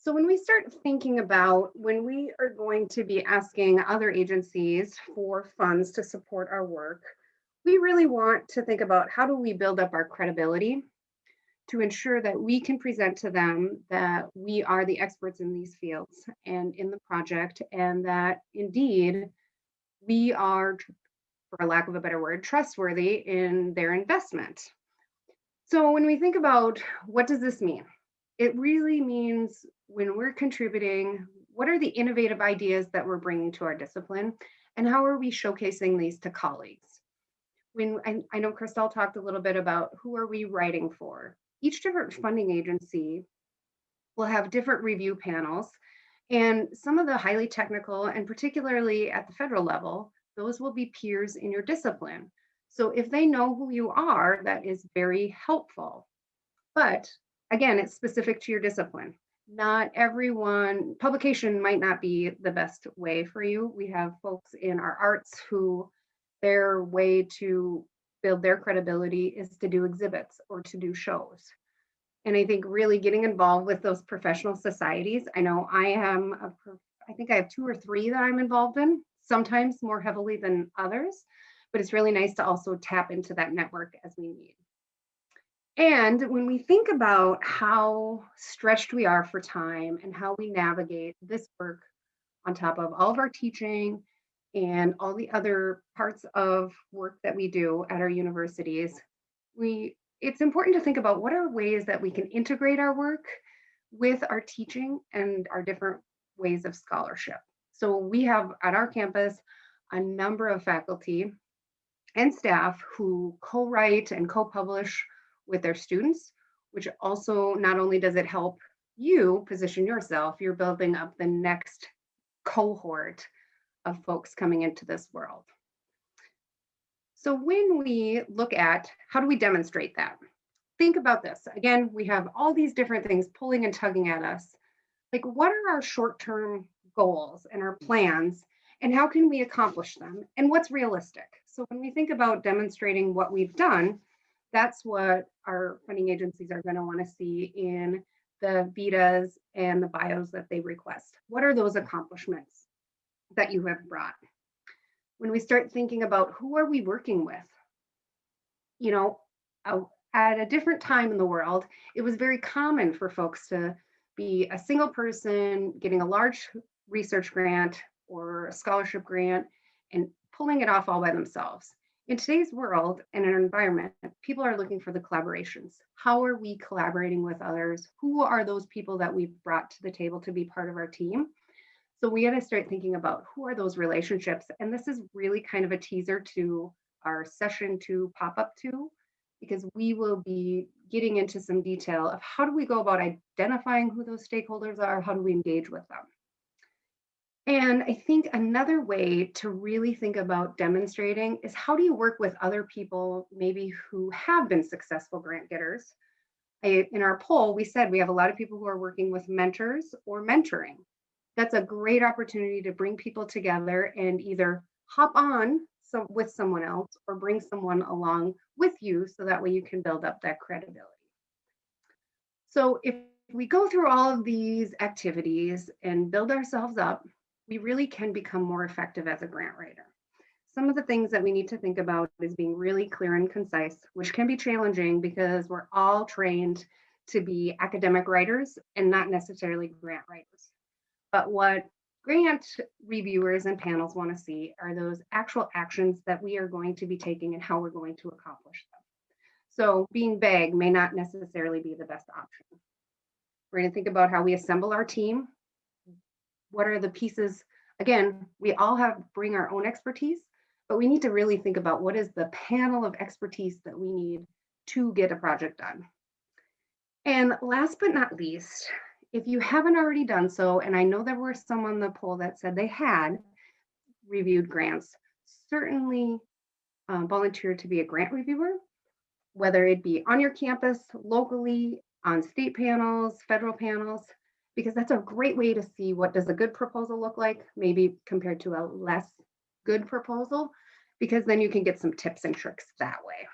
So when we start thinking about when we are going to be asking other agencies for funds to support our work, we really want to think about how do we build up our credibility to ensure that we can present to them that we are the experts in these fields and in the project, and that indeed we are, for lack of a better word, trustworthy in their investment. So when we think about what does this mean? It really means when we're contributing, what are the innovative ideas that we're bringing to our discipline, and how are we showcasing these to colleagues? I know Christelle talked a little bit about who are we writing for. Each different funding agency will have different review panels, and some of the highly technical, and particularly at the federal level, those will be peers in your discipline. So if they know who you are, that is very helpful. But again, it's specific to your discipline. Not everyone, publication might not be the best way for you. We have folks in our arts who their way to build their credibility is to do exhibits or to do shows. And I think really getting involved with those professional societies. I know I think I have two or three that I'm involved in, sometimes more heavily than others, but it's really nice to also tap into that network as we need. And when we think about how stretched we are for time and how we navigate this work on top of all of our teaching and all the other parts of work that we do at our universities, it's important to think about what are ways that we can integrate our work with our teaching and our different ways of scholarship. So we have at our campus a number of faculty and staff who co-write and co-publish with their students, which also not only does it help you position yourself, you're building up the next cohort of folks coming into this world. So when we look at how do we demonstrate that? Think about this. Again, we have all these different things pulling and tugging at us. Like, what are our short-term goals and our plans, and how can we accomplish them? And what's realistic? So when we think about demonstrating what we've done, that's what our funding agencies are going to want to see in the VITAs and the bios that they request. What are those accomplishments that you have brought? When we start thinking about who are we working with, you know, at a different time in the world, it was very common for folks to be a single person getting a large research grant or a scholarship grant and pulling it off all by themselves. In today's world and in our environment, people are looking for the collaborations. How are we collaborating with others? Who are those people that we've brought to the table to be part of our team? So we got to start thinking about who are those relationships. And this is really kind of a teaser to our session 2 pop-up 2, because we will be getting into some detail of how do we go about identifying who those stakeholders are, how do we engage with them. And I think another way to really think about demonstrating is how do you work with other people, maybe who have been successful grant getters. In our poll, we said we have a lot of people who are working with mentors or mentoring. That's a great opportunity to bring people together and either hop on with someone else or bring someone along with you so that way you can build up that credibility. So if we go through all of these activities and build ourselves up, we really can become more effective as a grant writer. Some of the things that we need to think about is being really clear and concise, which can be challenging because we're all trained to be academic writers and not necessarily grant writers. But what grant reviewers and panels want to see are those actual actions that we are going to be taking and how we're going to accomplish them. So being vague may not necessarily be the best option. We're going to think about how we assemble our team. What are the pieces? Again, we all bring our own expertise, but we need to really think about what is the panel of expertise that we need to get a project done. And last but not least, if you haven't already done so, and I know there were some on the poll that said they had reviewed grants, certainly volunteer to be a grant reviewer, whether it be on your campus, locally, on state panels, federal panels, because that's a great way to see what does a good proposal look like, maybe compared to a less good proposal, because then you can get some tips and tricks that way.